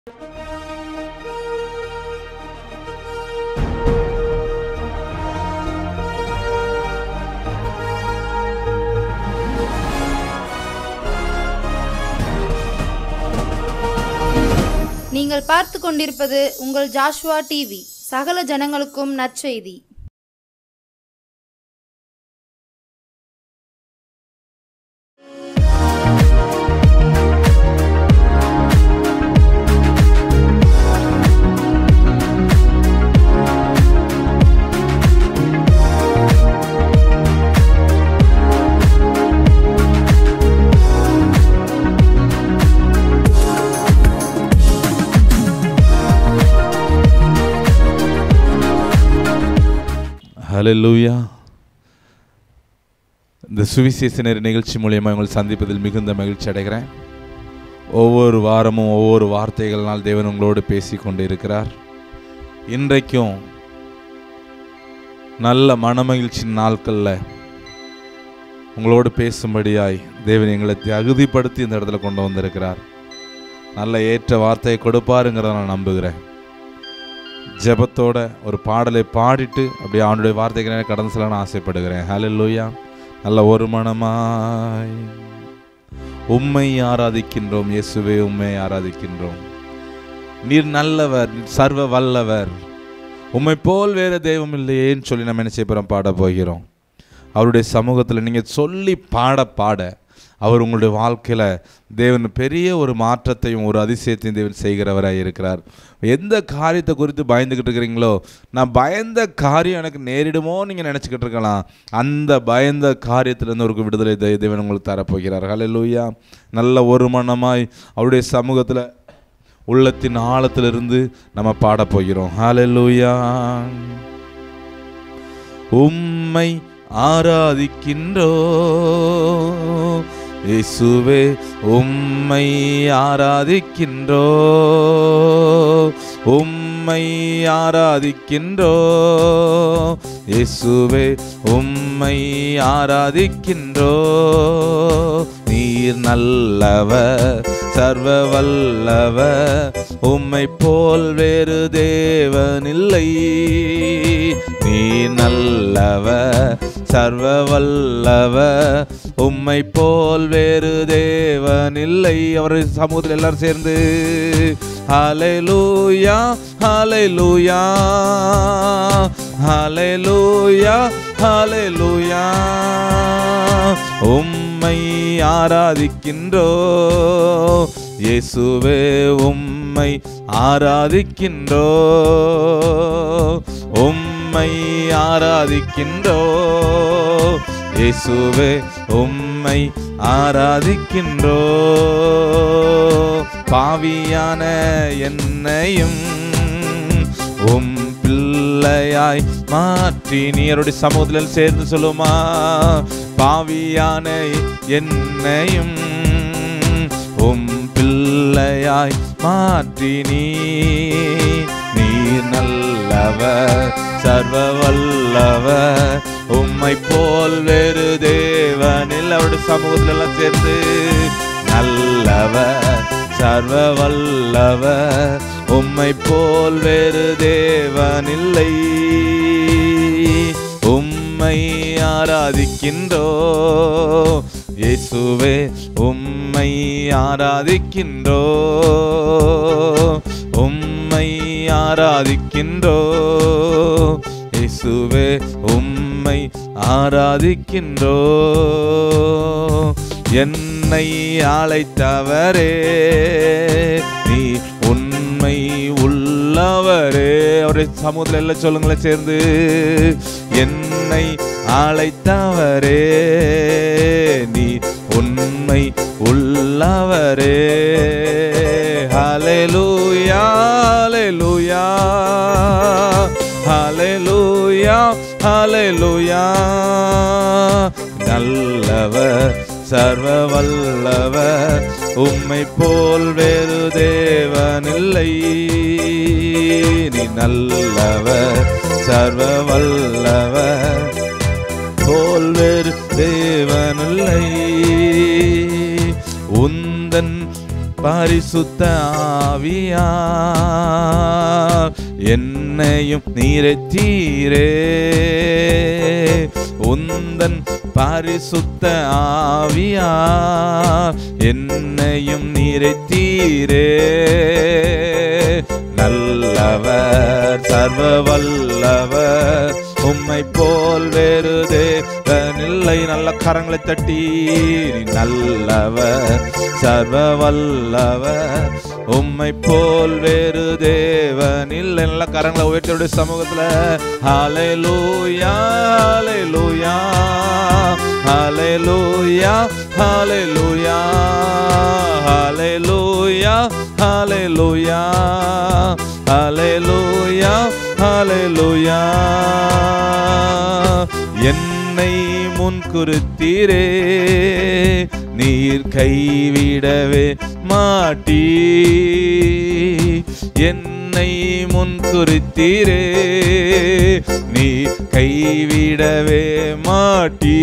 நீங்கள் பார்த்து கொண்டிருப்பது உங்கள் ஜாஷ்வா டிவி. சகல ஜனங்களுக்கும் நற்செய்தி. ஹல்லேலூயா. இந்த சுவிசேஷ நேர நிகழ்ச்சி மூலியமாக உங்களை சந்திப்பதில் மிகுந்த மகிழ்ச்சி அடைகிறேன். ஒவ்வொரு வாரமும் ஒவ்வொரு வார்த்தைகளால் தேவன் உங்களோடு பேசி கொண்டு இருக்கிறார். இன்றைக்கும் நல்ல மனமகிழ்ச்சி நாட்களில் உங்களோடு பேசும்படியாய் தேவன் எங்களை தகுதிப்படுத்தி இந்த இடத்துல கொண்டு வந்திருக்கிறார். நல்ல ஏற்ற வார்த்தையை கொடுப்பாருங்கிறத நான் நம்புகிறேன். ஜெபத்தோட ஒரு பாடலை பாடிட்டு அப்படியே அவனுடைய வார்த்தைகளை கடந்து செல்ல நான் ஆசைப்படுகிறேன். ஹல்லேலூயா. நல்ல ஒரு மனமாய் உம்மை ஆராதிக்கின்றோம் இயேசுவே, உம்மை ஆராதிக்கின்றோம். நீர் நல்லவர், சர்வ வல்லவர், உம்மை போல் வேறு தெய்வம் இல்லையேன்னு சொல்லி நம்ம என்ன செய்ய போகிறோம்? பாட போகிறோம். அவருடைய சமூகத்தில் நீங்கள் சொல்லி பாட பாட அவர் உங்களுடைய வாழ்க்கையில் தேவன் பெரிய ஒரு மாற்றத்தையும் ஒரு அதிசயத்தையும் தேவன் செய்கிறவராக இருக்கிறார். எந்த காரியத்தை குறித்து பயந்துக்கிட்டு இருக்கிறீங்களோ, நான் பயந்த காரியம் எனக்கு நேரிடுமோ நீங்கள் நினச்சிக்கிட்டு இருக்கலாம். அந்த பயந்த காரியத்திலேருந்து ஒரு விடுதலை தேவன் உங்களுக்கு தரப்போகிறார். ஹல்லேலூயா. நல்ல ஒரு மனமாய் அவருடைய சமூகத்தில் உள்ளத்தின் ஆழத்திலிருந்து நம்ம பாடப்போகிறோம். ஹல்லேலூயா. உம்மை ஆராதிக்கின்றோ இயேசுவே, உம்மை ஆராதிக்கின்றோ, உம்மை ஆராதிக்கின்றோ இயேசுவே, உம்மை ஆராதிக்கின்றோ. நீர் நல்லவர், சர்வ வல்லவர், உம்மை போல் வேறு தேவனில்லை. நீர் நல்லவர், சர்வ வல்லவர், உம்மை போல் வேறு தேவனில்லை. அவருடைய சமூகத்தில் எல்லாரும் சேர்ந்து ஹல்லேலூயா, ஹல்லேலூயா, ஹல்லேலூயா, ஹல்லேலூயா. உம்மை ஆராதிக்கின்றோ இயேசுவே, உம்மை ஆராதிக்கின்றோ, உம்மை ஆராதிக்கின்றோ இயேசுவே, உம்மை ஆராதிக்கின்றோ. பாவியான என்னையும் உம் பிள்ளையாய் மாற்றி, நீருடைய சமூகத்தில் சேர்ந்து சொல்லுமா? பாவியான என்னையும் உம் பிள்ளையாய் மாற்றி, நீர் நல்லவர், சர்வ வல்லவர், உம்மை போல் வேறு தேவனில். அவருடைய சமூகத்தில் எல்லாம் சேர்ந்து நல்லவர், சர்வ வல்லவர், உம்மை போல் வேறு தேவனில்லை. உம்மை ஆராதிக்கின்றோ இயேசுவே, உம்மை ஆராதிக்கின்றோ, உம்மை ஆராதிக்கின்றோ இயேசுவே, உம்மை ஆராதிக்கின்றோ. என்னை அழைத்தவரே, நீ உண்மை உள்ளவரே. அவருடைய சமூகத்தில் எல்லாம் சொல்லுங்களேன் சேர்ந்து. என்னை அழைத்தவரே, நீ உண்மை உள்ளவரே. ஹல்லேலூயா, ஹல்லேலூயா, ஹல்லேலூயா, ஹல்லேலூயா. நல்லவர், சர்வ வல்லவர், உம்மை போல் வேறு தேவனில்லை. நீ நல்லவர், சர்வ வல்லவர், போல் வேறு தேவனில்லை. உந்தன் பரிசுத்த ஆவியார் என்னையும் நிறைத்தீரே. உந்தன் பரிசுத்த ஆவியார் என்னையும் நிறைத்தீரே. நல்லவர் சர்வ வல்லவர் உம்மை போல் வேறு தேவனில்லை. நல்ல கரங்களை தட்டி நீ நல்லவர் சர்வ வல்லவர் உம்மை போல் வேறு தேவனில்லை. நல்ல கரங்களை உயர்த்தியுடைய சமூகத்துல ஹல்லேலூயா ஹல்லேலூயா ஹல்லேலூயா ஹல்லேலூயா ஹல்லேலூயா ஹல்லேலூயா ஹல்லேலூயா ஹல்லேலூயா. என்னை முன்குறித்தீரே, நீர் கைவிடவே மாட்டீ. என்னை முன்குறித்தீரே, நீ கைவிடவே மாட்டீ.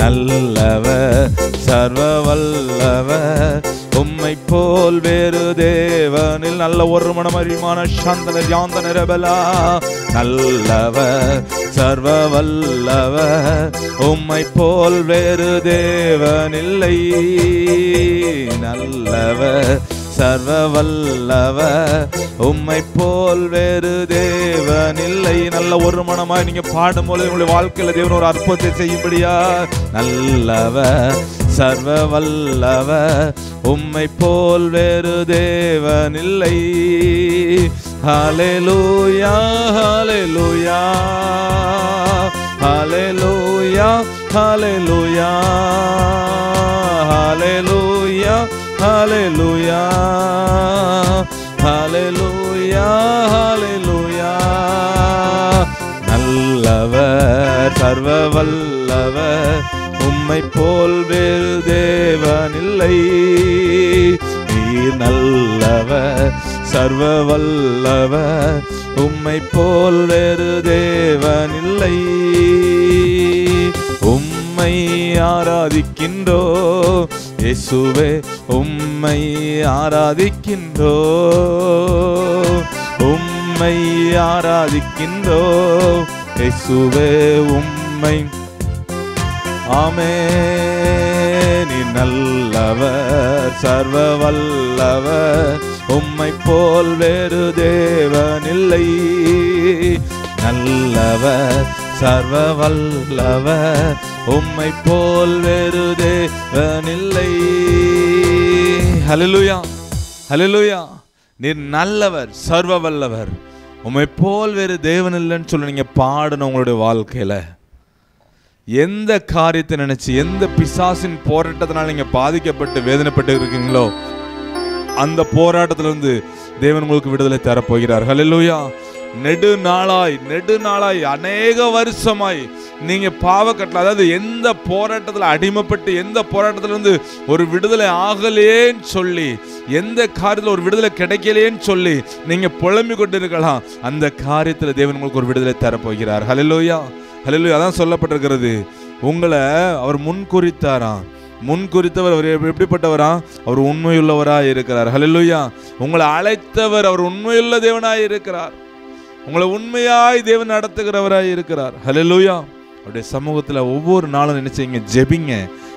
நல்லவர் சர்வ வல்லவர் உம்மை போல் வேறு தேவனில். நல்ல ஒரு மனமறிமான சாந்தன யாந்தன ரபலா. நல்லவர் சர்வ வல்லவர் உம்மை போல் வேறு தேவனில்லை. நல்லவர் சர்வ வல்லவர் உம்மை போல் வேறு தேவனில்லை. நல்ல ஒரு மனமாய் நீங்க பாடும்போது உங்களுடைய வாழ்க்கையில தேவன் ஒரு அற்புதத்தை செய்யும்படியா. நல்லவர் சர்வ வல்லவர் உம்மை போல் வேறு தேவனில்லை. ஹல்லேலூயா ஹல்லேலூயா ஹல்லேலூயா ஹல்லேலூயா ஹல்லேலூயா ஹல்லேலூயா ஹல்லேலூயா ஹல்லேலூயா. நல்லவர் சர்வ வல்லவர் உம்மை போல் வேறு தேவனில்லை. நீர் நல்லவர் சர்வ வல்லவர் உம்மை போல் வேறு தேவனில்லை. உம்மை ஆராதிக்கின்றோ இயேசுவே, உம்மை ஆராதிக்கின்றோ. உம்மை ஆராதிக்கின்றோ இயேசுவே, உம்மை. ஆமென். நீ நல்லவர் சர்வ வல்லவர் உம்மை போல் வேறு தேவனில்லை. நல்லவர் சர்வ வல்லவர் உம்மை போல் வேறு தேவனில்லை. ஹல்லேலூயா ஹல்லேலூயா. நீர் நல்லவர் சர்வ வல்லவர் உம்மை போல் வேறு தேவன் இல்லைன்னு சொல்லி நீங்க பாடணும். உங்களுடைய வாழ்க்கையில எந்த காரியத்தை நினைச்சு எந்த பிசாசின் போராட்டத்தினால நீங்க பாதிக்கப்பட்டு வேதனைப்பட்டு இருக்கீங்களோ அந்த போராட்டத்திலிருந்து தேவன் உங்களுக்கு விடுதலை தரப்போகிறார். ஹல்லேலூயா. நெடுநாளாய் அநேக வருஷமாய் நீங்க பாவக்கட்டல, அதாவது எந்த போராட்டத்தில் அடிமைப்பட்டு எந்த போராட்டத்திலிருந்து ஒரு விடுதலை ஆகலேன்னு சொல்லி, எந்த காரியத்தில் ஒரு விடுதலை கிடைக்கலேன்னு சொல்லி நீங்க புலம்பிக் கொண்டு இருக்கலாம். அந்த காரியத்தில் தேவன் உங்களுக்கு ஒரு விடுதலை தரப்போகிறார். ஹல்லேலூயா ஹல்லேலூயா. அதான் சொல்லப்பட்டிருக்கிறது. உங்களை அவர் முன்குறித்தாராம். முன்குறித்தவர் அவர் எப்படிப்பட்டவரா? அவர் உண்மையுள்ளவராய் இருக்கிறார். ஹல்லேலூயா. உங்களை அழைத்தவர் அவர் உண்மையுள்ள தேவனாய் இருக்கிறார். உங்களை உண்மையாய் தேவன் நடத்துகிறவராய் இருக்கிறார். ஹல்லேலூயா. அவருடைய சமூகத்தில் ஒவ்வொரு நாளும் நினைச்சீங்க ஜெபிங்க.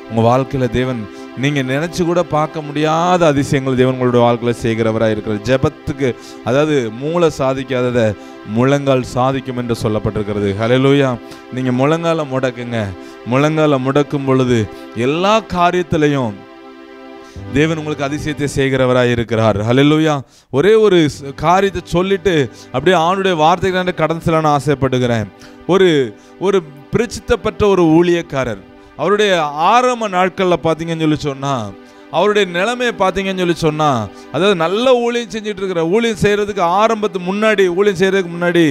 உங்க வாழ்க்கையில தேவன் நீங்க நினைச்சு கூட பார்க்க முடியாத அதிசயங்கள் தேவன் உங்களுடைய வாழ்க்கையில செய்கிறவராய் இருக்கிறார். ஜெபத்துக்கு, அதாவது மூளை சாதிக்காததை முழங்கால் சாதிக்கும் என்று சொல்லப்பட்டிருக்கிறது. ஹல்லேலூயா. நீங்க முழங்கால முடக்குங்க. முழங்கால முடக்கும் பொழுது எல்லா காரியத்திலையும் தேவன் உங்களுக்கு அதிசயத்தை செய்கிறவராய் இருக்கிறார். ஹல்லேலூயா. ஒரே ஒரு காரியத்தை சொல்லிட்டு அப்படியே ஆணுடைய வார்த்தைகளை கடந்து செல்லணும்னு ஆசைப்படுகிறேன். ஒரு பிரசித்தப்பட்ட ஒரு ஊழியக்காரர், அவருடைய ஆரம்ப நாட்களில் பார்த்தீங்கன்னு சொல்லி சொன்னால், அவருடைய நிலைமையை பார்த்தீங்கன்னு சொல்லி சொன்னால், அதாவது நல்ல ஊழியம் செஞ்சுட்டு இருக்கிற, ஊழியம் செய்கிறதுக்கு ஆரம்பத்துக்கு முன்னாடி, ஊழியம் செய்கிறதுக்கு முன்னாடி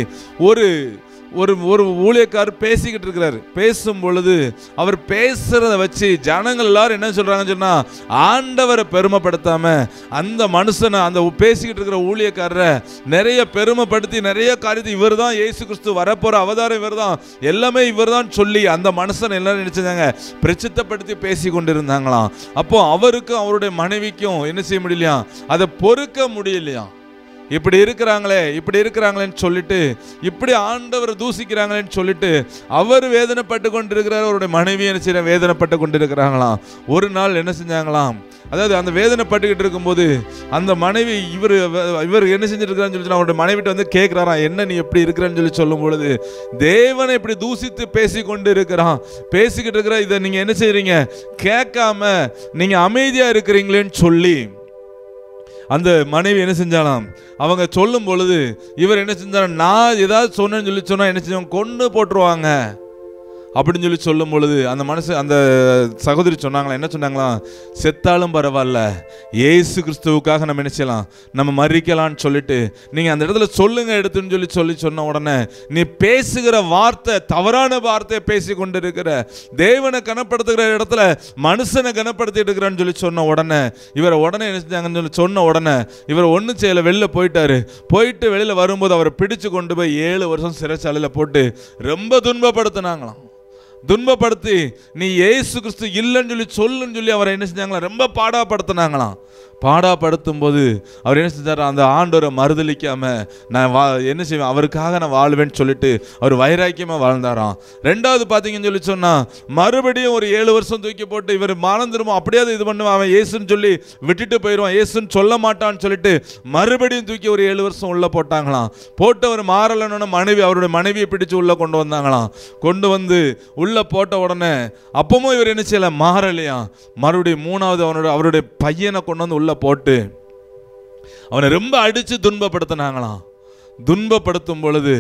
ஒரு ஒரு ஊழியக்காரர் பேசிக்கிட்டு இருக்கிறாரு. பேசும் பொழுது அவர் பேசுறத வச்சு ஜனங்கள் எல்லாரும் என்ன சொல்றாங்கன்னு சொன்னா, ஆண்டவரை பெருமைப்படுத்தாம அந்த மனுஷனை, அந்த பேசிக்கிட்டு இருக்கிற ஊழியக்காரரை நிறைய பெருமைப்படுத்தி நிறைய காரியத்தை இவர் தான் இயேசு கிறிஸ்து வரப்போற அவதாரம், இவர் தான் எல்லாமே, இவர் தான் சொல்லி அந்த மனுஷன் எல்லாரும் நினைச்சாங்க பிரசித்தப்படுத்தி பேசி கொண்டிருந்தாங்களாம். அப்போ அவருக்கும் அவருடைய மனைவிக்கும் என்ன செய்ய முடியலையா, அதை பொறுக்க முடியலையா. இப்படி இருக்கிறாங்களேன்னு சொல்லிட்டு, இப்படி ஆண்டவர் தூசிக்கிறாங்களேன்னு சொல்லிட்டு அவர் வேதனைப்பட்டு கொண்டிருக்கிறார். அவருடைய மனைவி என்ன செய்ய வேதனைப்பட்டு கொண்டிருக்கிறாங்களாம். ஒரு நாள் என்ன செஞ்சாங்களாம், அதாவது அந்த வேதனைப்பட்டுக்கிட்டு இருக்கும்போது அந்த மனைவி இவர் என்ன செஞ்சுட்டு இருக்கிறான்னு சொல்லி அவருடைய மனைவிட்ட வந்து கேட்குறாராம், என்ன நீ எப்படி இருக்கிறான்னு சொல்லி சொல்லும் பொழுது, தேவனை இப்படி தூசித்து பேசி கொண்டு இருக்கிறான், பேசிக்கிட்டு இருக்கிற இதை நீங்க என்ன செய்றீங்க, கேட்காம நீங்க அமைதியா இருக்கிறீங்களேன்னு சொல்லி அந்த மனைவி என்ன செஞ்சாலாம், அவங்க சொல்லும் பொழுது இவர் என்ன செஞ்சாலும், நான் ஏதாவது சொன்னேன்னு சொன்னா என்ன செஞ்சாங்க, கொண்டு போட்டுருவாங்க அப்படின்னு சொல்லி சொல்லும் பொழுது அந்த அந்த சகோதரி சொன்னாங்களா, என்ன சொன்னாங்களாம், செத்தாலும் பரவாயில்ல, இயேசு கிறிஸ்துவுக்காக நம்ம என்ன செய்யலாம், நம்ம மறிக்கலாம்னு சொல்லிட்டு நீங்க அந்த இடத்துல சொல்லுங்க எடுத்துன்னு சொல்லி சொன்ன உடனே, நீ பேசுகிற வார்த்தை தவறான வார்த்தையை பேசி கொண்டு இருக்கிற, தேவனை கனப்படுத்துகிற இடத்துல மனுஷனை கனப்படுத்திட்டு இருக்கிறான்னு சொல்லி சொன்ன உடனே இவரை உடனே என்ன செஞ்சாங்கன்னு சொல்லி சொன்ன உடனே இவர் ஒன்றும் செய்யல, வெளில போயிட்டாரு. போயிட்டு வெளியில வரும்போது அவரை பிடிச்சு கொண்டு போய் 7 வருஷம் சிறைச்சாலையில் போட்டு ரொம்ப துன்பப்படுத்தினாங்களாம். துன்பப்படுத்தி நீ இயேசு கிறிஸ்து இல்லைன்னு சொல்லுன்னு சொல்லி அவரை என்ன செஞ்சாங்களா, ரொம்ப பாடாப்படுத்தினாங்களாம். பாடாப்படுத்தும் போது அவர் என்ன செஞ்சார், அந்த ஆண்டவரை மறுதலிக்காம நான் என்ன செய்வேன், அவருக்காக நான் வாழ்வேன்னு சொல்லிட்டு அவர் வைராக்கியமா வாழ்ந்தாராம். ரெண்டாவது பார்த்தீங்கன்னு சொல்லி சொன்னா, மறுபடியும் ஒரு 7 வருஷம் தூக்கி போட்டு இவர் மானந்திரமும் அப்படியாவது இது பண்ணுவான், அவன் இயேசுன்னு சொல்லி விட்டுட்டு போயிடுவான், இயேசுன்னு சொல்ல மாட்டான்னு சொல்லிட்டு மறுபடியும் தூக்கி ஒரு 7 வருஷம் உள்ள போட்டாங்களாம். போட்டு அவர் மாறலன்னு அவருடைய மனைவியை பிடிச்சு உள்ள கொண்டு வந்தாங்களாம். கொண்டு வந்து உள்ள போட்ட உடனே அப்பவும் இவர் என்ன செய்யல, மாறலையா. மறுபடியும் 3வது அவருடைய பையனை கொண்டு வந்து உள்ள போட்டு அவனை ரொம்ப அடிச்சு துன்பப்படுத்தினாங்களாம். துன்பப்படுத்தும் பொழுது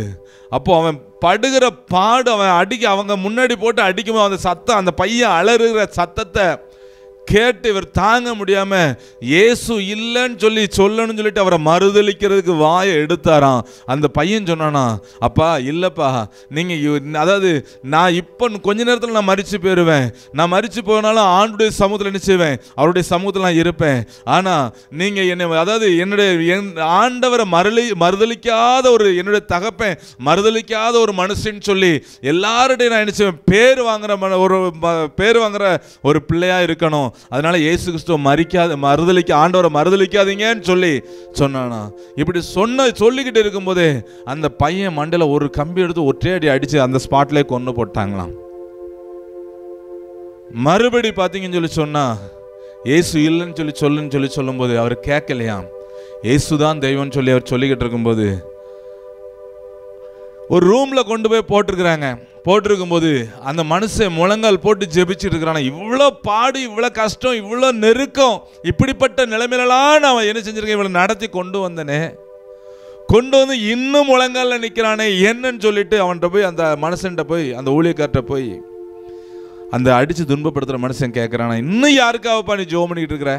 அப்போ அவன் படுகிற பாடு, அவன் அவங்க முன்னாடி போட்டு அடிக்கும்போது அந்த சத்தம், அந்த பையன் அலறுகிற சத்தத்தை கேட்டு இவர் தாங்க முடியாம இயேசு இல்லைன்னு சொல்லணும்னு சொல்லிட்டு அவரை மறுதலிக்கிறதுக்கு வாயை எடுத்தாராம். அந்த பையன் சொன்னானா, அப்பா இல்லப்பா, நீங்க அதாவது நான் இப்போ கொஞ்ச நேரத்தில் நான் மரிச்சு போயிடுவேன், நான் மரிச்சு போனாலும் ஆண்டுடைய சமூகத்தில் என்ன செய்வேன், அவருடைய சமூகத்தில் நான் இருப்பேன். ஆனா நீங்க என்னை, அதாவது என்னுடைய ஆண்டவரை மறுதலிக்காத ஒரு, என்னுடைய தகப்பன் மறுதலிக்காத ஒரு மனுஷன் சொல்லி எல்லாருடைய நான் என்ன செய்வேன், பேர் வாங்குற ஒரு பிள்ளையா இருக்கணும். அதனால இயேசு கிறிஸ்துவ ஆண்டவரை மறுதலிக்காதீங்கன்னு சொல்லி சொன்னானா. இப்படி சொல்லிக்கிட்டு இருக்கும் போதே அந்த பையன் மண்டையில ஒரு கம்பி எடுத்து ஒற்றை அடி அடிச்சு அந்த ஸ்பாட்ல கொண்டு போட்டாங்களாம். மறுபடி பாத்தீங்கன்னு சொல்லி சொன்னா, இயேசு இல்லைன்னு சொல்லுன்னு சொல்லும் போது அவர் கேட்கலையாம். இயேசுதான் தெய்வம்னு சொல்லி அவர் சொல்லிக்கிட்டு இருக்கும்போது ஒரு ரூம்ல கொண்டு போய் போட்டிருக்கும் போது அந்த மனுஷன் முழங்கால் போட்டு ஜெபிச்சுட்டு இருக்கிறான். இவ்வளோ பாடு, இவ்வளோ கஷ்டம், இவ்வளோ நெருக்கம், இப்படிப்பட்ட நிலைமையிலாம் நான் என்ன செஞ்சிருக்கேன், இவ்வளோ நடத்தி கொண்டு வந்தனே, கொண்டு வந்து இன்னும் முழங்கால நிற்கிறானே என்னன்னு சொல்லிட்டு அவன்கிட்ட போய், அந்த மனுஷன்கிட்ட போய், அந்த ஊழியக்கார்ட்ட போய், அந்த அடிச்சு துன்பப்படுத்துகிற மனுஷன் கேட்குறானா, இன்னும் யாருக்காகப்பா நீ ஜெபம் பண்ணிக்கிட்டு இருக்கிற,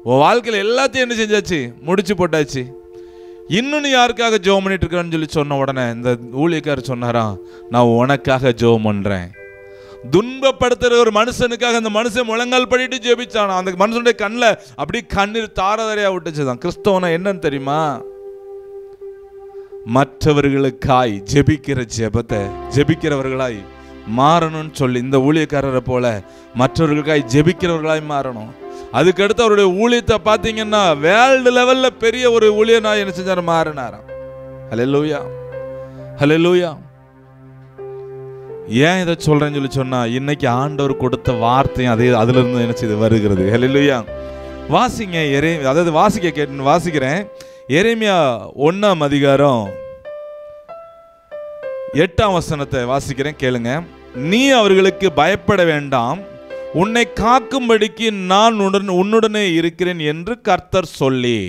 உன் வாழ்க்கையில் எல்லாத்தையும் என்ன செஞ்சாச்சு, முடிச்சு போட்டாச்சு, இன்னும் நீ யாருக்காக ஜெபம் பண்ணிட்டு இருக்கிறன்னு சொல்லி சொன்ன உடனே இந்த ஊழியக்காரர் சொன்னாரா, நான் உனக்காக ஜெபம் பண்றேன். துன்பப்படுத்துற ஒரு மனுஷனுக்காக அந்த மனுஷன் முழங்கால் படிட்டு ஜெபிச்சானா. அந்த மனுஷனுடைய கண்ணில் அப்படி கண்ணீர் தாரதாரையா விட்டுச்சுதான். கிறிஸ்தவனா என்னன்னு தெரியுமா, மற்றவர்களுக்காய் ஜெபிக்கிறவர்களாய் மாறணும்னு சொல்லி இந்த ஊழியக்காரரை போல மற்றவர்களுக்காய் ஜெபிக்கிறவர்களாய் மாறணும். அதுக்கடுத்து அவருடைய ஊழியத்தை பார்த்தீங்கன்னா வேர்ல்டு லெவல்ல பெரிய ஒரு ஊழியனா என்ன செஞ்சாரு, மாறினாராம். ஹல்லேலூயா, ஹல்லேலூயா. ஏன் இதை சொல்றேன்னு சொல்லி சொன்னா, இன்னைக்கு ஆண்டவர் கொடுத்த வார்த்தையும் அதே அதுல இருந்து என்ன செய்து வருகிறது. ஹல்லேலூயா. வாசிங்க, அதாவது வாசிக்கிறேன். எரேமியா 1ஆம் அதிகாரம் 8ஆம் வசனத்தை வாசிக்கிறேன், கேளுங்க. நீ அவர்களுக்கு பயப்பட வேண்டாம், உன்னை காக்கும்படிக்கு நான் உன்னுடனே இருக்கிறேன் என்று கர்த்தர் சொல்லி.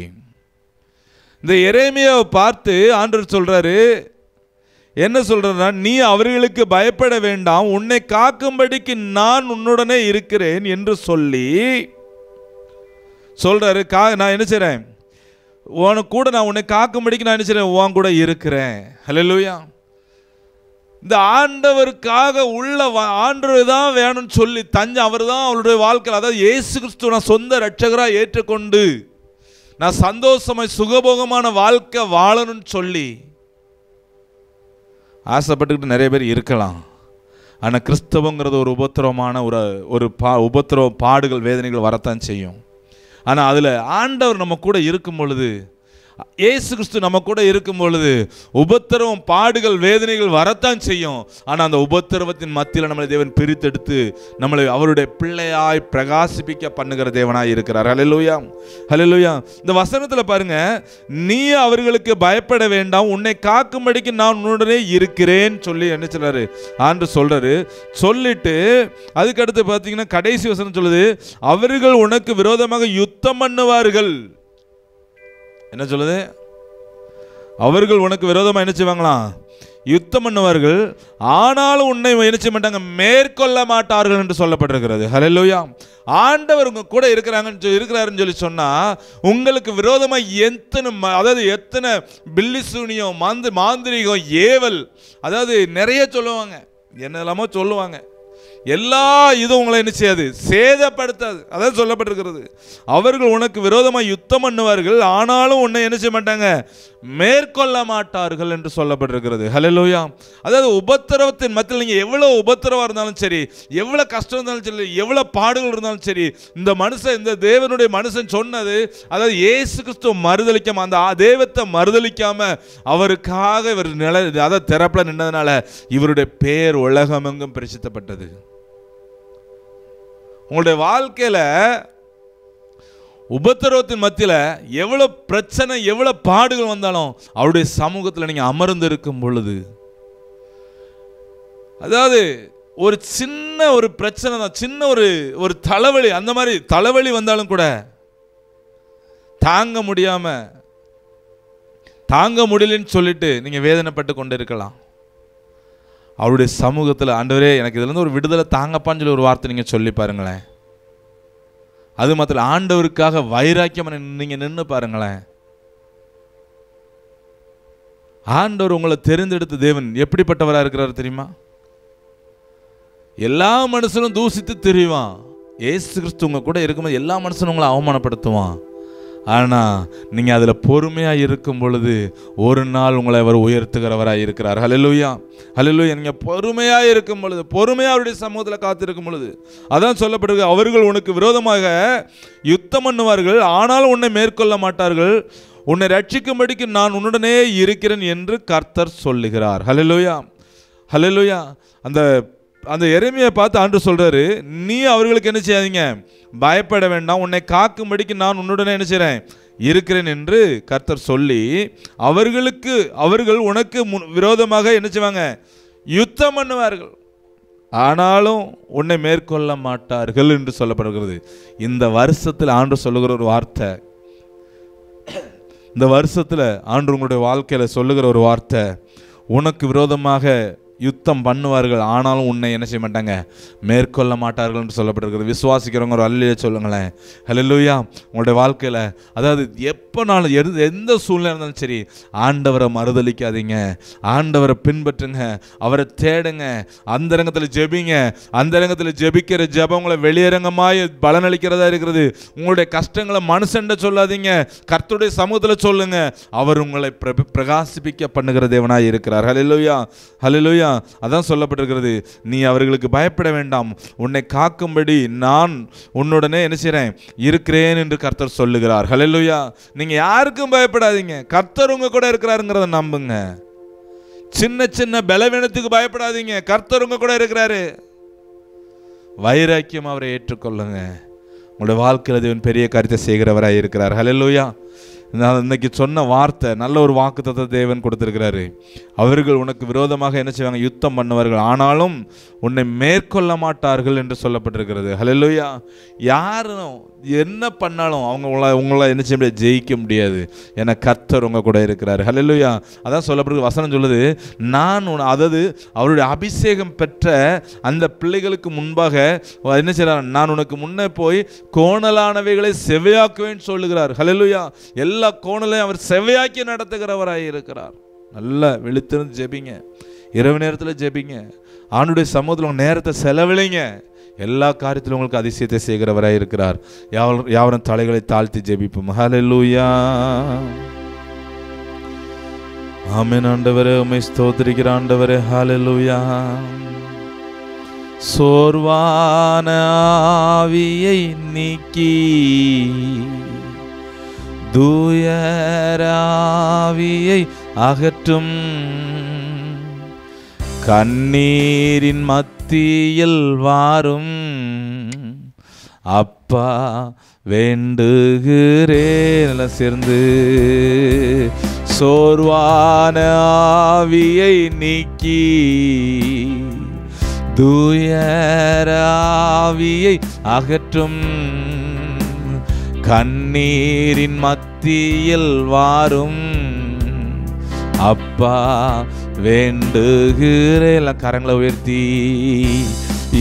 இந்த எரேமியாவை பார்த்து ஆண்டவர் சொல்றாரு, என்ன சொல்றா, நீ அவர்களுக்கு பயப்பட வேண்டாம், உன்னை காக்கும்படிக்கு நான் உன்னுடனே இருக்கிறேன் என்று சொல்லி சொல்றாரு. நான் என்ன செய்றேன், உனக்கு கூட நான் உன்னை காக்கும்படிக்கு நான் என்ன செய்றேன், உன் கூட இருக்கிறேன். ஹல்லேலூயா. இந்த ஆண்டவருக்காக உள்ள ஆண்டவர் தான் வேணும்னு சொல்லி அவர் தான் அவருடைய வாழ்க்கையில், அதாவது இயேசு கிறிஸ்துவ நான் சொந்த ரட்சகராக ஏற்றுக்கொண்டு நான் சந்தோஷமாய் சுகபோகமான வாழ்க்கை வாழணும்னு சொல்லி ஆசைப்பட்டுக்கிட்டு நிறைய பேர் இருக்கலாம். ஆனால் கிறிஸ்தவங்கிறது ஒரு உபத்திரவமான உபத்திரவ பாடுகள் வேதனைகள் வரத்தான் செய்யும். ஆனால் அதில் ஆண்டவர் நம்ம கூட இருக்கும் பொழுது, இயேசு கிறிஸ்து நம்ம கூட இருக்கும் பொழுது உபத்திரவம் பாடுகள் வேதனைகள் வரத்தான் செய்யும். ஆனால் அந்த உபத்திரவத்தின் மத்தியில் நம்மளை தேவன் பிரித்தெடுத்து நம்மளை அவருடைய பிள்ளையாய் பிரகாசிப்பிக்க பண்ணுகிற தேவனாய் இருக்கிறார். ஹல்லேலூயா, ஹல்லேலூயா. இந்த வசனத்தில் பாருங்க, நீ அவர்களுக்கு பயப்பட வேண்டாம், உன்னை காக்கும்படிக்கு நான் உன்னுடனே இருக்கிறேன் சொல்லி என்ன சொல்றாரு ஆண்டு சொல்றாரு. சொல்லிட்டு அதுக்கடுத்து பார்த்தீங்கன்னா கடைசி வசனம் சொல்லுது, அவர்கள் உனக்கு விரோதமாக யுத்தம் பண்ணுவார்கள். என்ன சொல்லுது? அவர்கள் உனக்கு விரோதமாக என்ன செய்வாங்களாம்? யுத்தம் பண்ணுவார்கள், ஆனாலும் உன்னை என்ன செய்ய மாட்டாங்க, மேற்கொள்ள மாட்டார்கள் என்று சொல்லப்பட்டிருக்கிறது. ஹல்லேலூயா. ஆண்டவர் உங்க கூட இருக்கிறாருன்னு சொல்லி சொன்னா, உங்களுக்கு விரோதமாக எத்தனை பில்லிசூனியம் மாந்திரிகம் ஏவல், அதாவது நிறைய சொல்லுவாங்க, என்னெல்லாமோ சொல்லுவாங்க, எல்லா இதுவும் உங்களை என்ன செய்யாது, சேதப்படுத்தாது. அதான் சொல்லப்பட்டிருக்கிறது. அவர்கள் உனக்கு விரோதமாக யுத்தம் பண்ணுவார்கள், ஆனாலும் உன்னை என்ன செய்ய மாட்டாங்க, மேற்கொள்ள மாட்டார்கள் என்று சொல்லப்பட்டிருக்கிறது. ஹல்லேலூயா. அதாவது உபத்திரவத்தின் மத்தியில் நீங்கள் எவ்வளோ உபத்திரவம் இருந்தாலும் சரி, எவ்வளோ கஷ்டம் இருந்தாலும் சரி, எவ்வளோ பாடுகள் இருந்தாலும் சரி, இந்த தேவனுடைய மனுஷன் சொன்னது, அதாவது இயேசு கிறிஸ்துவ மறுதளிக்காம, அந்த தெய்வத்தை மறுதளிக்காம அவருக்காக இவர் அதாவது திறப்பில் நின்றதுனால இவருடைய பேர் உலகமெங்கும் பிரசித்தப்பட்டது. உங்களுடைய வாழ்க்கையில் உபத்திரவத்தின் மத்தியில் எவ்வளோ பிரச்சனை எவ்வளோ பாடுகள் வந்தாலும் அவருடைய சமூகத்தில் நீங்கள் அமர்ந்து இருக்கும் பொழுது, அதாவது ஒரு சின்ன ஒரு பிரச்சனை தான், சின்ன ஒரு தலைவலி, அந்த மாதிரி தலைவலி வந்தாலும் கூட தாங்க முடியலன்னு சொல்லிட்டு நீங்கள் வேதனைப்பட்டு கொண்டு இருக்கலாம். அவருடைய சமூகத்தில் ஆண்டவரே எனக்கு இதுலேருந்து ஒரு விடுதலை தாங்கப்பான்னு சொல்லி ஒரு வார்த்தை நீங்கள் சொல்லி பாருங்களேன். அது மாத்திரம் ஆண்டவருக்காக வைராக்கியம் நீங்கள் நின்று பாருங்களேன். ஆண்டவர் உங்களை தெரிந்தெடுத்த தேவன் எப்படிப்பட்டவராக இருக்கிறார் தெரியுமா? எல்லா மனுஷனும் தூசித்து தெரிவான். இயேசு கிறிஸ்து உங்க கூட இருக்கும்போது எல்லா மனுஷனும் உங்களை அவமானப்படுத்துவான். ஆனால் நீங்கள் அதில் பொறுமையாக இருக்கும் பொழுது ஒரு நாள் உங்களை அவர் உயர்த்துகிறவராக இருக்கிறார். ஹல்லேலூயா, ஹல்லேலூயா. நீங்கள் பொறுமையாக இருக்கும் பொழுது, பொறுமையாக அவருடைய சமூகத்தில் காத்திருக்கும் பொழுது, அதான் சொல்லப்படுது, அவர்கள் உனக்கு விரோதமாக யுத்தம் பண்ணுவார்கள், ஆனாலும் உன்னை மேற்கொள்ள மாட்டார்கள், உன்னை ரட்சிக்கும்படிக்கு நான் உன்னுடனே இருக்கிறேன் என்று கர்த்தர் சொல்லுகிறார். ஹல்லேலூயா, ஹல்லேலூயா. அந்த எரேமியாவை பார்த்து ஆண்டவர் சொல்றாரு, நீ அவர்களுக்கு என்ன செய்யாதீங்க, பயப்பட வேண்டாம், உன்னை காக்கும்படிக்கு நான் உன்னுடனே என்ன செய்கிறேன், இருக்கிறேன் என்று கர்த்தர் சொல்லி, அவர்கள் உனக்கு விரோதமாக என்ன செய்வாங்க, யுத்தம் பண்ணுவார்கள், ஆனாலும் உன்னை மேற்கொள்ள மாட்டார்கள் என்று சொல்லப்படுகிறது. இந்த வருஷத்தில் ஆண்டவர் சொல்லுகிற ஒரு வார்த்தை, இந்த வருஷத்தில் ஆண்டவர் உங்களுடைய வாழ்க்கையில் சொல்லுகிற ஒரு வார்த்தை, உனக்கு விரோதமாக யுத்தம் பண்ணுவார்கள், ஆனாலும் உன்னை என்ன செய்ய மாட்டாங்க, மேற்கொள்ள மாட்டார்கள் என்று சொல்லப்பட்டிருக்கிறது. விசுவாசிக்கிறவங்க ஒரு அல்லையே சொல்லுங்களேன். ஹல்லேலூயா. உங்களுடைய வாழ்க்கையில் அதாவது எப்போனாலும் எந்த சூழ்நிலை இருந்தாலும் சரி, ஆண்டவரை மறுதளிக்காதீங்க, ஆண்டவரை பின்பற்றுங்க, அவரை தேடுங்க, அந்தரங்கத்தில் ஜெபிங்க. அந்தரங்கத்தில் ஜெபிக்கிற ஜெபம் உங்களை வெளியரங்கமாய் பலனளிக்கிறதா இருக்கிறது. உங்களுடைய கஷ்டங்களை மனுஷன்ட சொல்லாதீங்க, கர்த்தருடைய சமூகத்தில் சொல்லுங்க. அவர் உங்களை பிரகாசிப்பிக்க பண்ணுகிற தேவனாய் இருக்கிறார். ஹல்லேலூயா, ஹல்லேலூயா. அதான் சொல்லப்பட்டிருக்கிறது, நீ அவர்களுக்கு பயப்பட வேண்டாம், உன்னை காக்கும்படி நான் உன்னுடனே என்ன செய்றேன், இருக்கிறேன் என்று கர்த்தர் சொல்லுகிறார். ஹல்லேலூயா. நீங்க யாருக்கும் பயப்படாதீங்க, கர்த்தர் உங்க கூட இருக்கிறாருங்கிறத நம்புங்க. சின்ன சின்ன பலவீனத்துக்கு பயப்படாதீங்க, கர்த்தர் உங்க கூட இருக்கிறாரு. வைராக்கியம் அவரை ஏற்றுக்கொள்ளுங்க. உங்களுடைய வாழ்க்கையில் தேவன் பெரிய காரியத்தை செய்கிறவராய் இருக்கிறார். ஹல்லேலூயா. நான் இன்னைக்கு சொன்ன வார்த்தை நல்ல ஒரு வாக்குத்தத்தத்தை தேவன் கொடுத்திருக்கிறாரு. அவர்கள் உனக்கு விரோதமாக என்ன செய்வாங்க, யுத்தம் பண்ணுவார்கள், ஆனாலும் உன்னை மேற்கொள்ள மாட்டார்கள் என்று சொல்லப்பட்டிருக்கிறது. ஹல்லேலூயா. யாரும் என்ன பண்ணாலும் உங்களை என்ன செய்ய முடியாது, ஜெயிக்க முடியாது. ஏன்னா கர்த்தர் உங்க கூட இருக்கிறார். ஹல்லேலூயா. அதான் சொல்லப்படுது, வசனம் சொல்லுது, அதாவது அவருடைய அபிஷேகம் பெற்ற அந்த பிள்ளைகளுக்கு முன்பாக என்ன செய்யறார், நான் உனக்கு முன்னே போய் கோணலானவைகளை செவ்வையாக்குவேன் சொல்லுகிறார். ஹல்லேலூயா. எல்லா கோணலையும் அவர் செவ்வையாக்கி நடத்துகிறவராய் இருக்கிறார். நல்லா விழித்திருந்து ஜெபிங்க. இரவு நேரத்தில் ஜெபிங்க. ஆண்டுடைய சமூகத்தில் உங்கள் நேரத்தை செலவிளைங்க. எல்லா காரியத்திலும் உங்களுக்கு அதிசயத்தை செய்கிறவராக இருக்கிறார். யாவரும் தலைகளை தாழ்த்தி ஜெபிப்போம். ஹல்லேலூயா. ஆமென். ஆண்டவரே உம்மை ஸ்தோத்திரிக்கிற ஆண்டவரே. ஹல்லேலூயா. சோர்வான ஆவியை நீக்கி தூயராவியை அகற்றும் கண்ணீரின் மத்தியில் வாரும் அப்பா வேண்டுகிறேன் சேர்ந்து. சோர்வான ஆவியை நீக்கி தூயராவியை அகற்றும் கண்ணீரின் மத்தியில் வாரும் அப்பா வேண்டுகிறேன். கரங்களை உயர்த்தி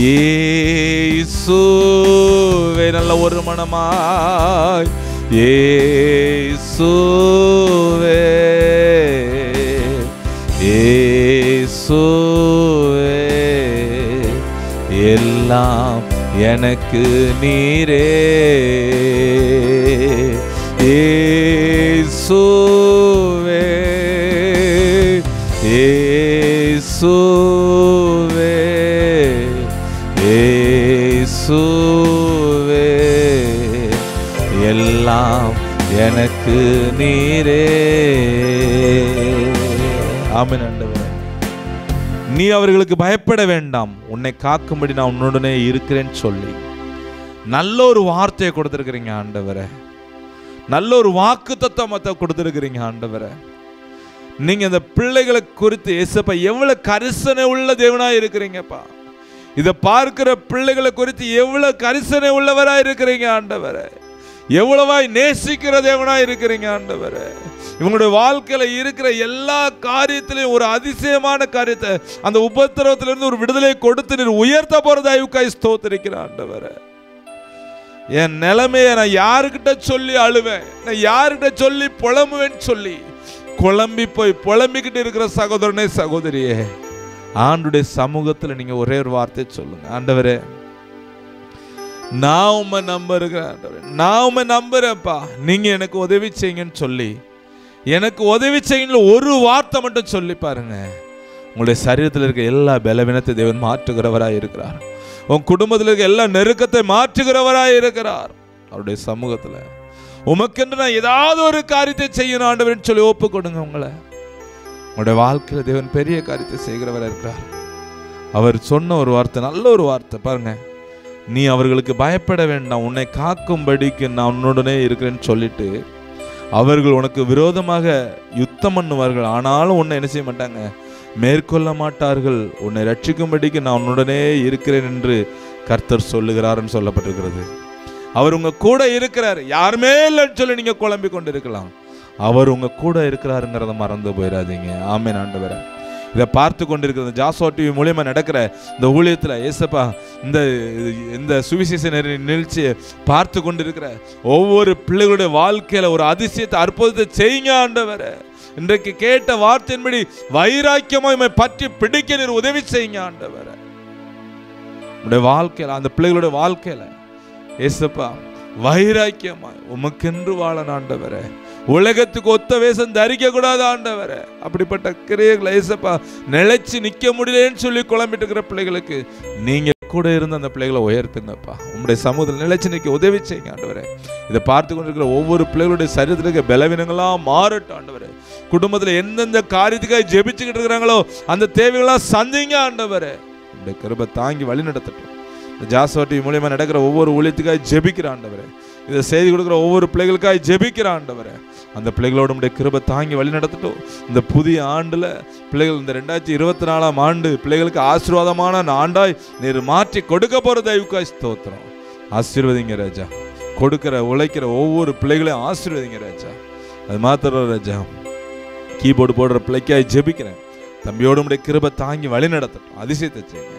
இயேசுவே நல்ல ஒரு மனமாய் இயேசுவே இயேசுவே எல்லாம் எனக்கு நீரே இயேசுவே இயேசுவே இயேசுவே எல்லாம் எனக்கு நீரே. ஆமென். ஆண்டவரே நீ அவர்களுக்கு பயப்பட வேண்டாம், உன்னை காக்கும்படி நான் உன்னுடனே இருக்கிறேன்னு சொல்லி நல்ல ஒரு வார்த்தையை கொடுத்துருக்கிறீங்க ஆண்டவரே. நல்ல ஒரு வாக்கு தத்துவத்தை கொடுத்துருக்கிறீங்க ஆண்டவரே. நீங்க இந்த பிள்ளைகளை குறித்து ஏசப்பா எவ்வளவு கரிசனை உள்ள தேவனா இருக்கிறீங்கப்பா. இதை பார்க்கிற பிள்ளைகளை குறித்து எவ்வளவு கரிசனை உள்ளவரா இருக்கிறீங்க ஆண்டவரே. எவ்வளவாய் நேசிக்கிற தேவனா இருக்கிறீங்க ஆண்டவரே. இவங்களுடைய வாழ்க்கையில இருக்கிற எல்லா காரியத்திலையும் ஒரு அதிசயமான காரியத்தை, அந்த உபத்திரவத்திலிருந்து ஒரு விடுதலை கொடுத்து நீர் உயர்த்த போற தயவுக்காய் ஸ்தோத்திரிக்கிற ஆண்டவரே. என் நிலைமையை நான் யாருக்கிட்ட சொல்லி அழுவேன், நான் யாருக்கிட்ட சொல்லி புலம்புவேன்னு சொல்லி குழம்பி போய் புலம்பிக்கிட்டு இருக்கிற சகோதரனே சகோதரியே, ஆண்டுடைய சமூகத்தில் நீங்க ஒரே ஒரு வார்த்தை சொல்லுங்க. ஆண்டவரே நான் உம்மை நம்புறேன், நான் உம்மை நம்புறேன்ப்பா, நீங்க எனக்கு உதவி செய்யுங்கன்னு சொல்லி எனக்கு உதவி செய்யுங்க ஒரு வார்த்தை மட்டும் சொல்லி பாருங்க. உங்களுடைய சரீரத்தில் இருக்க எல்லா பலவீனத்தை தேவன் மாற்றுகிறவராய் இருக்கிறார். உன் குடும்பத்தில் இருக்க எல்லா நெருக்கத்தை மாற்றுகிறவராய் இருக்கிறார். அவருடைய சமூகத்தில் உமக்கென்று நான் ஏதாவது ஒரு காரியத்தை செய்யணும் ஆண்டவர்னு சொல்லி ஒப்பு கொடுங்க. உங்களுடைய வாழ்க்கையில் தேவன் பெரிய காரியத்தை செய்கிறவராக இருக்கிறார். அவர் சொன்ன ஒரு வார்த்தை, நல்ல ஒரு வார்த்தை பாருங்க. நீ அவர்களுக்கு பயப்பட வேண்டாம், உன்னை காக்கும்படிக்கு நான் உன்னுடனே இருக்கிறேன்னு சொல்லிட்டு அவர்கள் உனக்கு விரோதமாக யுத்தம் பண்ணுவார்கள், ஆனாலும் உன்னை என்ன செய்ய மாட்டாங்க, மேற்கொள்ள மாட்டார்கள். உன்னை ரட்சிக்கும்படிக்கு நான் உன்னுடனே இருக்கிறேன் என்று கர்த்தர் சொல்லுகிறார்னு சொல்லப்பட்டிருக்கிறது. அவர் உங்க கூட இருக்கிறார். யாருமே இல்லைன்னு சொல்லி நீங்க குழம்பி கொண்டு இருக்கலாம், அவர் உங்க கூட இருக்கிறாருங்கிறத மறந்து போயிடாதீங்க. ஆமென் ஆண்டவரே. இதை பார்த்து கொண்டிருக்கிற ஜாஸ்வா டிவி மூலியமா நடக்கிற இந்த ஊழியத்தில் ஏசப்பா இந்த சுவிசேஷ நிகழ்ச்சியை பார்த்து கொண்டிருக்கிற ஒவ்வொரு பிள்ளைகளுடைய வாழ்க்கையில ஒரு அதிசயத்தை அற்புதத்தை செய்யுங்க ஆண்டவரே. இன்றைக்கு கேட்ட வார்த்தையின்படி வைராக்கியமா பற்றி பிடிக்க நீர் உதவி செய்யுங்க ஆண்டவரே. உங்களுடைய வாழ்க்கையில அந்த பிள்ளைகளுடைய வாழ்க்கையில ஏசப்பா வைராக்கியமா உமக்கென்று வாழ ஆண்டவரே. உலகத்துக்கு ஒத்த வேஷம் தரிக்க கூடாது ஆண்டவரே. அப்படிப்பட்ட கிரியைகளை ஏசப்பா நிலைச்சு நிக்க முடியலன்னு சொல்லி குழம்பிட்டு இருக்கிற பிள்ளைகளுக்கு நீங்க கூட இருந்து அந்த பிள்ளைகளை உயர்த்துங்கப்பா. உங்களுடைய சமூகத்தில் நிலைச்சு நிற்க உதவி செய்யுங்க ஆண்டவரே. இதை பார்த்து கொண்டிருக்கிற ஒவ்வொரு பிள்ளைகளுடைய சரீரத்தில் இருக்க பலவீனங்களாம் மாறட்டும் ஆண்டவரே. குடும்பத்தில் எந்தெந்த காரியத்துக்காக ஜெபிச்சுக்கிட்டு இருக்கிறாங்களோ அந்த தேவைகளாம் சந்திங்க ஆண்டவரே. உங்களுடைய கிருபை தாங்கி வழி நடத்தட்டும். இந்த ஜாஸ்வா டிவி மூலியமா நடக்கிற ஒவ்வொரு ஊழியத்துக்காக ஜெபிக்கிற ஆண்டவரே. இதை செய்தி கொடுக்குற ஒவ்வொரு பிள்ளைகளுக்காக ஜெபிக்கிற ஆண்டவரே. அந்த பிள்ளைகளோட உடைய கிருபை தாங்கி வழி நடத்தட்டும். இந்த புதிய ஆண்டுல பிள்ளைகள் இந்த 2024ஆம் ஆண்டு பிள்ளைகளுக்கு ஆசீர்வாதமான ஆண்டாய் நீர் மாற்றி கொடுக்க போற தயவுக்காய் ஸ்தோத்திரம். ஆசீர்வதிங்க ராஜா. கொடுக்கிற உழைக்கிற ஒவ்வொரு பிள்ளைகளையும் ஆசீர்வதிங்க ராஜா. அது மாத்திரம் ராஜா, கீபோர்டு போடுற பிள்ளைக்காய் ஜெபிக்கிறேன். தம்பியோட உடைய கிருபை தாங்கி வழி நடத்தட்டும். அதிசயத்தை செய்யுங்க,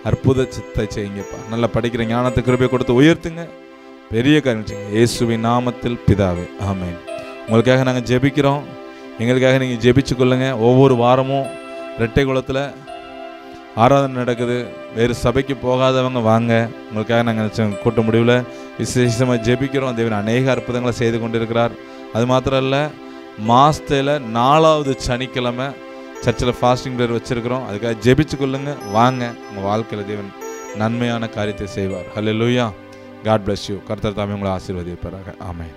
அற்புத சித்தை செய்யுங்கப்பா. நல்லா படிக்கிற ஞானத்தை கிருபை கொடுத்து உயர்த்துங்க. பெரிய காரியம் செய்யுங்க. இயேசுவின் நாமத்தில் பிதாவே, ஆமென். உங்களுக்காக நாங்கள் ஜெபிக்கிறோம். எங்களுக்காக நீங்கள் ஜெபிச்சு கொள்ளுங்க. ஒவ்வொரு வாரமும் ரெட்டைக்குளத்தில் ஆராதனை நடக்குது. வேறு சபைக்கு போகாதவங்க வாங்க, உங்களுக்காக நாங்கள் கூட்ட முடிவில் விசேஷமாக ஜெபிக்கிறோம். தேவன் அநேக அற்புதங்களை செய்து கொண்டிருக்கிறார். அது மாத்திரம் இல்லை, மாதத்தில் 4வது சனிக்கிழமை சர்ச்சில் ஃபாஸ்டிங் பிரேயர் வச்சுருக்கிறோம். அதுக்காக ஜெபிச்சு கொள்ளுங்க, வாங்க. உங்கள் வாழ்க்கையில் தேவன் நன்மையான காரியத்தை செய்வார். ஹல்லேலூயா. God bless you. கர்த்தர் தாமே உங்களை ஆசீர்வதிப்பாராக. ஆமென்.